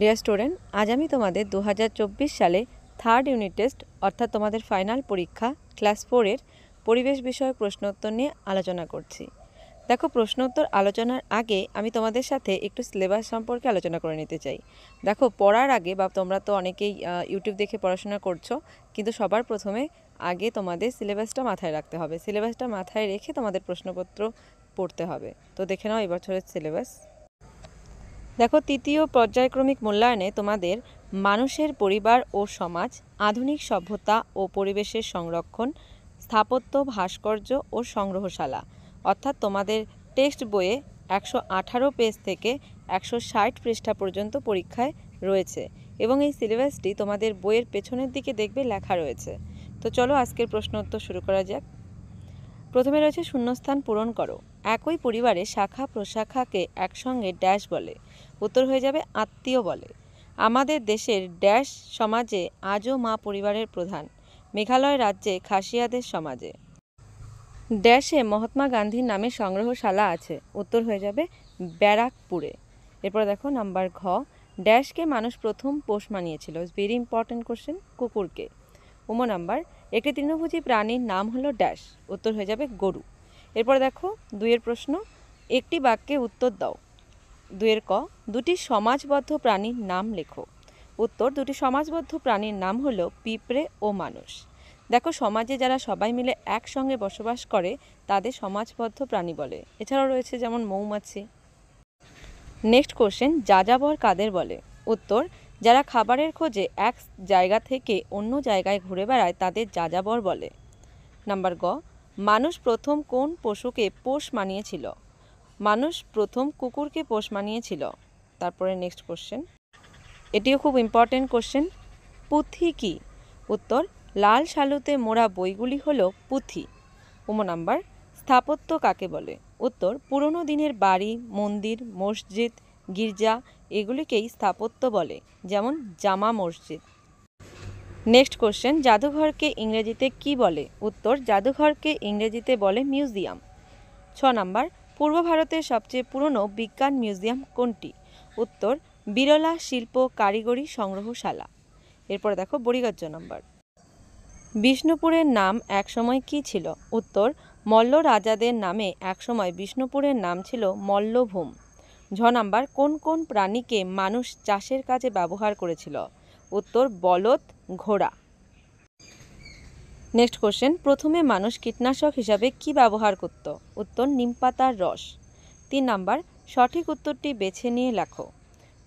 Dear student, আজ আমি তোমাদের 2024 সালে থার্ড ইউনিট টেস্ট অর্থাৎ তোমাদের ফাইনাল পরীক্ষা ক্লাস 4-এর পরিবেশ বিষয়ক প্রশ্নোত্তর নিয়ে আলোচনা করছি। দেখো, প্রশ্নোত্তর আলোচনার আগে আমি তোমাদের সাথে একটু সিলেবাস সম্পর্কে আলোচনা করে নিতে চাই। দেখো, পড়ার আগে বা তোমরা তো অনেকেই ইউটিউব দেখে পড়াশোনা করছো, কিন্তু সবার প্রথমে আগে তোমাদের সিলেবাসটা মাথায় রাখতে হবে। সিলেবাসটা মাথায় রেখে তোমাদের প্রশ্নপত্র পড়তে হবে। তো দেখে নাও এবছরের সিলেবাস। দেখো, তৃতীয় পর্যায়ক্রমিক মূল্যায়নে তোমাদের মানুষের পরিবার ও সমাজ, আধুনিক সভ্যতা ও পরিবেশের সংরক্ষণ, স্থাপত্য, ভাস্কর্য ও সংগ্রহশালা অর্থাৎ তোমাদের টেক্সট বইয়ে 118 পেজ থেকে 160 পৃষ্ঠা পর্যন্ত পরীক্ষায় রয়েছে এবং এই সিলেবাসটি তোমাদের বইয়ের পেছনের দিকে দেখবে লেখা রয়েছে। তো চলো আজকের প্রশ্ন উত্তর শুরু করা যাক। প্রথমে রয়েছে শূন্যস্থান পূরণ করো। একই পরিবারে শাখা প্রশাখাকে একসঙ্গে ড্যাশ বলে। উত্তর হয়ে যাবে আত্মীয় বলে। আমাদের দেশের ড্যাশ সমাজে আজও মা পরিবারের প্রধান। মেঘালয় রাজ্যে খাসিয়াদের সমাজে। ড্যাশে মহাত্মা গান্ধীর নামে সংগ্রহশালা আছে। উত্তর হয়ে যাবে ব্যারাকপুরে। এরপর দেখো নাম্বার ঘ, ড্যাশকে মানুষ প্রথম পোষ মানিয়েছিল। ভেরি ইম্পর্টেন্ট কোশ্চেন, কুকুরকে। নাম্বার, একটি তৃণভোজী প্রাণীর নাম হলো ড্যাশ। উত্তর হয়ে যাবে গরু। এরপর দেখো 2-এর প্রশ্ন, একটি বাক্যে উত্তর দাও। 2-এর ক, দুটি সমাজবদ্ধ প্রাণীর নাম লেখো। উত্তর, দুটি সমাজবদ্ধ প্রাণীর নাম হলো পিঁপড়ে ও মানুষ। দেখো, সমাজে যারা সবাই মিলে একসঙ্গে বসবাস করে তাদের সমাজবদ্ধ প্রাণী বলে। এছাড়াও রয়েছে যেমন মৌমাছি। নেক্সট কোশ্চেন, যাযাবর কাদের বলে? উত্তর, যারা খাবারের খোঁজে এক জায়গা থেকে অন্য জায়গায় ঘুরে বেড়ায় তাদের যাযাবর বলে। নাম্বার গ, মানুষ প্রথম কোন পশুকে পোষ মানিয়েছিল? মানুষ প্রথম কুকুরকে পোষ মানিয়েছিল। তারপরে নেক্সট কোশ্চেন, এটিও খুব ইম্পর্টেন্ট কোশ্চেন, পুঁথি কি? উত্তর, লাল শালুতে মোড়া বইগুলি হলো পুঁথি। নাম্বার, স্থাপত্য কাকে বলে? উত্তর, পুরনো দিনের বাড়ি, মন্দির, মসজিদ, গির্জা এগুলিকেই স্থাপত্য বলে, যেমন জামা মসজিদ। নেক্সট কোশ্চেন, জাদুঘরকে ইংরেজিতে কি বলে? উত্তর, জাদুঘরকে ইংরেজিতে বলে মিউজিয়াম। 6 নাম্বার, পূর্ব ভারতের সবচেয়ে পুরনো বিজ্ঞান মিউজিয়াম কোনটি? উত্তর, বিরলা শিল্প কারিগরি সংগ্রহশালা। এরপর দেখো বড়িগদ্য নাম্বার, বিষ্ণুপুরের নাম একসময় কি ছিল? উত্তর, মল্ল রাজাদের নামে একসময় বিষ্ণুপুরের নাম ছিল মল্লভূম। 6 নাম্বার, কোন কোন প্রাণীকে মানুষ চাষের কাজে ব্যবহার করেছিল? উত্তর, বলদ, ঘোড়া। নেক্সট কোশ্চেন, প্রথমে মানুষ কীটনাশক হিসাবে কি ব্যবহার করত? উত্তর, নিমপাতার রস। 3 নাম্বার, সঠিক উত্তরটি বেছে নিয়ে লেখো।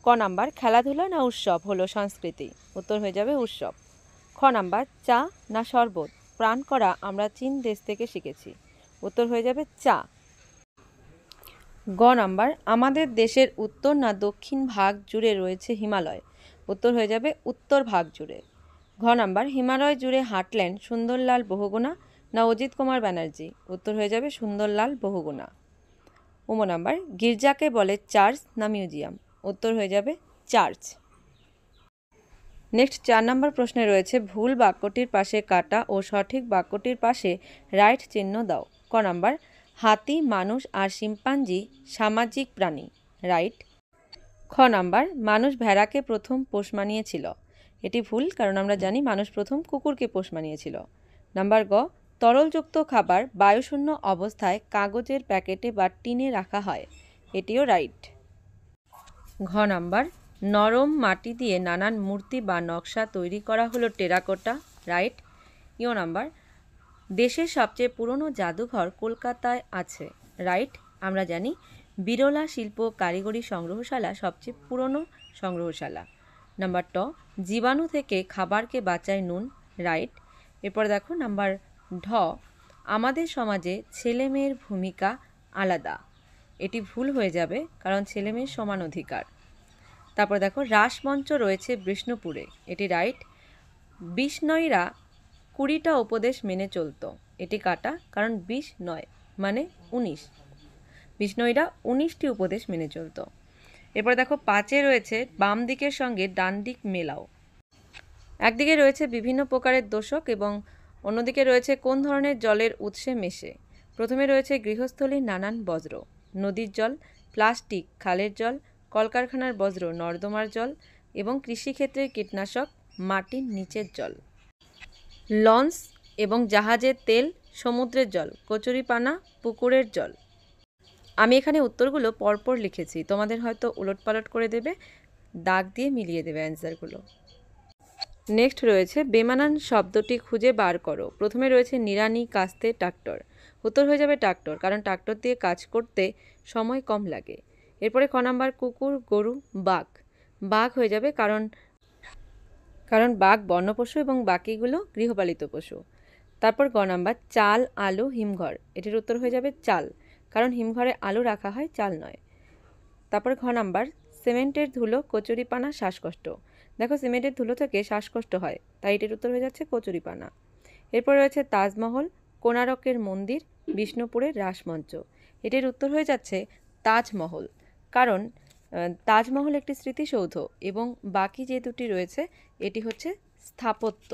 ক নাম্বার, খেলাধুলা না উৎসব হলো সংস্কৃতি? উত্তর হয়ে যাবে উৎসব। খ নাম্বার, চা না শরবত পান করা আমরা চীন দেশ থেকে শিখেছি? উত্তর হয়ে যাবে চা। গ নাম্বার, আমাদের দেশের উত্তর না দক্ষিণ ভাগ জুড়ে রয়েছে হিমালয়? উত্তর হয়ে যাবে উত্তর ভাগ জুড়ে। ঘ নাম্বার, হিমালয় জুড়ে হাঁটলেন সুন্দরলাল বহুগুণা না অজিত কুমার ব্যানার্জি? উত্তর হয়ে যাবে সুন্দরলাল বহুগুণা। নাম্বার, গির্জাকে বলে চার্চ না মিউজিয়াম? উত্তর হয়ে যাবে চার্চ। নেক্সট 4 নম্বর প্রশ্নে রয়েছে, ভুল বাক্যটির পাশে কাটা ও সঠিক বাক্যটির পাশে রাইট চিহ্ন দাও। ক নাম্বার, হাতি, মানুষ আর শিম্পাঞ্জি সামাজিক প্রাণী, রাইট। খ নাম্বার, মানুষ ভেড়াকে প্রথম পোষ মানিয়েছিল। এটি ভুল, কারণ আমরা জানি মানুষ প্রথম কুকুরকে পোষ মানিয়েছিল। নাম্বার গ, তরলযুক্ত খাবার বায়ুশূন্য অবস্থায় কাগজের প্যাকেটে বা টিনে রাখা হয়। এটিও রাইট। ঘ নাম্বার, নরম মাটি দিয়ে নানান মূর্তি বা নকশা তৈরি করা হলো টেরাকোটা, রাইট। ইও নাম্বার, দেশের সবচেয়ে পুরনো জাদুঘর কলকাতায় আছে, রাইট। আমরা জানি বিরলা শিল্প কারিগরি সংগ্রহশালা সবচেয়ে পুরনো সংগ্রহশালা। নাম্বার ট, জীবাণু থেকে খাবারকে বাঁচায় নুন, রাইট। এরপর দেখো নাম্বার ঢ, আমাদের সমাজে ছেলে মেয়ের ভূমিকা আলাদা। এটি ভুল হয়ে যাবে, কারণ ছেলে মেয়ের সমান অধিকার। তারপর দেখো, রাসমঞ্চ রয়েছে বিষ্ণুপুরে, এটি রাইট। বিষ্ণয়ীরা 20টা উপদেশ মেনে চলত, এটি কাটা, কারণ 20 নয় মানে 19। বিষ্ণয়ীরা 19টি উপদেশ মেনে চলত। এরপর দেখো 5-এ রয়েছে বাম দিকের সঙ্গে ডান দিক মেলাও। একদিকে রয়েছে বিভিন্ন প্রকারের দোষক এবং অন্যদিকে রয়েছে কোন ধরনের জলের উৎসে মেশে। প্রথমে রয়েছে গৃহস্থলীর নানান বজ্র, নদীর জল, প্লাস্টিক, খালের জল, কলকারখানার বজ্র, নর্দমার জল, এবং কৃষিক্ষেত্রের কীটনাশক মাটির নিচের জল। লঞ্চ এবং জাহাজের তেল সমুদ্রের জল, কচুরিপানা পুকুরের জল। আমি এখানে উত্তরগুলো পরপর লিখেছি, তোমাদের হয়তো উলটপালট করে দেবে, দাগ দিয়ে মিলিয়ে দেবে অ্যান্সারগুলো। নেক্সট রয়েছে বেমানান শব্দটি খুঁজে বার করো। প্রথমে রয়েছে নিড়ানি, কাস্তে, ট্রাক্টর। উত্তর হয়ে যাবে ট্রাক্টর, কারণ ট্রাক্টর দিয়ে কাজ করতে সময় কম লাগে। এরপরে ক নাম্বার কুকুর, গরু, বাঘ। বাঘ হয়ে যাবে কারণ বাঘ বন্যপশু এবং বাকিগুলো গৃহপালিত পশু। তারপর গ নাম্বার চাল, আলু, হিমঘর। এটির উত্তর হয়ে যাবে চাল, কারণ হিমঘরে আলু রাখা হয়, চাল নয়। তারপর ঘ নাম্বার সিমেন্টের ধুলো, কচুরিপানা, শ্বাসকষ্ট। দেখো সিমেন্টের ধুলো থেকে শ্বাসকষ্ট হয়, তাই এটির উত্তর হয়ে যাচ্ছে কচুরিপানা। এরপর রয়েছে তাজমহল, কোণারকের মন্দির, বিষ্ণুপুরের রাসমঞ্চ। এটির উত্তর হয়ে যাচ্ছে তাজমহল, কারণ তাজমহল একটি স্মৃতিসৌধ এবং বাকি যে দুটি রয়েছে এটি হচ্ছে স্থাপত্য।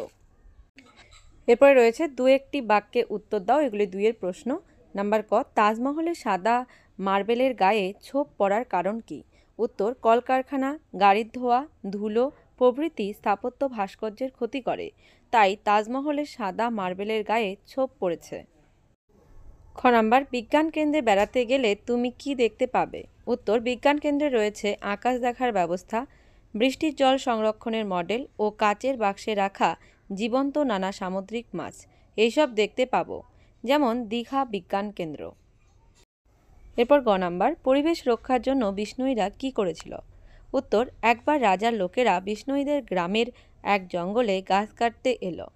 এরপরে রয়েছে দু একটি বাক্যে উত্তর দাও, এগুলি 2-এর প্রশ্ন। নাম্বার ক, তাজমহলের সাদা মার্বেলের গায়ে ছোপ পড়ার কারণ কি? উত্তর, কলকারখানা, গাড়ির ধোঁয়া, ধুলো প্রভৃতি স্থাপত্য ভাস্কর্যের ক্ষতি করে, তাই তাজমহলের সাদা মার্বেলের গায়ে ছোপ পড়েছে। খ নাম্বার বিজ্ঞান কেন্দ্রে বেড়াতে গেলে তুমি কি দেখতে পাবে? উত্তর, বিজ্ঞান কেন্দ্রে রয়েছে আকাশ দেখার ব্যবস্থা, বৃষ্টির জল সংরক্ষণের মডেল ও কাচের বাক্সে রাখা জীবন্ত নানা সামুদ্রিক মাছ। এইসব দেখতে পাবো, যেমন দীঘা বিজ্ঞান কেন্দ্র। এরপর গ নাম্বার পরিবেশ রক্ষার জন্য বিষ্ণুইরা কি করেছিল? উত্তর, একবার রাজার লোকেরা বিষ্ণুইদের গ্রামের এক জঙ্গলে গাছ কাটতে এলো।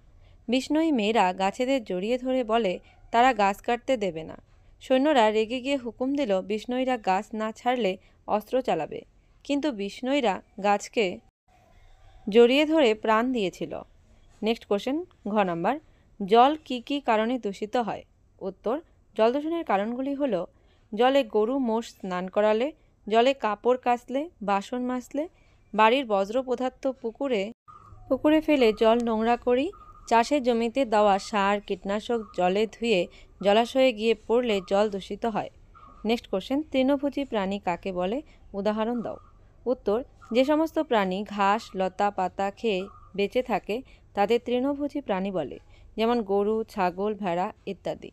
বিষ্ণুই মেয়েরা গাছেদের জড়িয়ে ধরে বলে তারা গাছ কাটতে দেবে না। সৈন্যরা রেগে গিয়ে হুকুম দিল বিষ্ণুইরা গাছ না ছাড়লে অস্ত্র চালাবে, কিন্তু বিষ্ণুইরা গাছকে জড়িয়ে ধরে প্রাণ দিয়েছিল। নেক্সট কোশ্চেন, ঘ নাম্বার জল কি কি কারণে দূষিত হয়? উত্তর, জল দূষণের কারণগুলি হলো জলে গরু মোষ স্নান করালে, জলে কাপড় কাচলে, বাসন মাজলে, বাড়ির বজ্র পদার্থ পুকুরে ফেলে জল নোংরা করি, চাষের জমিতে দেওয়া সার কীটনাশক জলে ধুয়ে জলাশয়ে গিয়ে পড়লে জল দূষিত হয়। নেক্সট কোশ্চেন, তৃণভোজী প্রাণী কাকে বলে? উদাহরণ দাও। উত্তর, যে সমস্ত প্রাণী ঘাস লতা পাতা খেয়ে বেঁচে থাকে তাদের তৃণভোজী প্রাণী বলে, যেমন গরু, ছাগল, ভেড়া ইত্যাদি।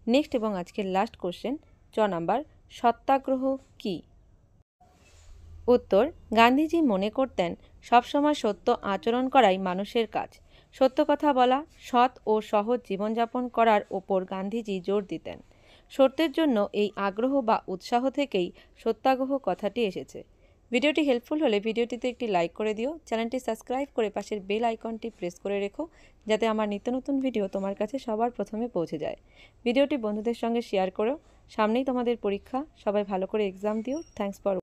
নেক্সট এবং আজকের লাস্ট কোশ্চেন, চ নাম্বার সত্যাগ্রহ কি? উত্তর, গান্ধীজি মনে করতেন সবসময় সত্য আচরণ করাই মানুষের কাজ। সত্য কথা বলা, সৎ ও সহজ জীবনযাপন করার ওপর গান্ধীজি জোর দিতেন। সত্যের জন্য এই আগ্রহ বা উৎসাহ থেকেই সত্যাগ্রহ কথাটি এসেছে। ভিডিওটি হেল্পফুল হলে ভিডিওটিতে একটি লাইক করে দিও, চ্যানেলটি সাবস্ক্রাইব করে পাশের বেল আইকনটি প্রেস করে রেখো, যাতে আমার নিত্য নতুন ভিডিও তোমার কাছে সবার প্রথমে পৌঁছে যায়। ভিডিওটি বন্ধুদের সঙ্গে শেয়ার করো। সামনেই তোমাদের পরীক্ষা, সবাই ভালো করে এক্সাম দিও। Thanks for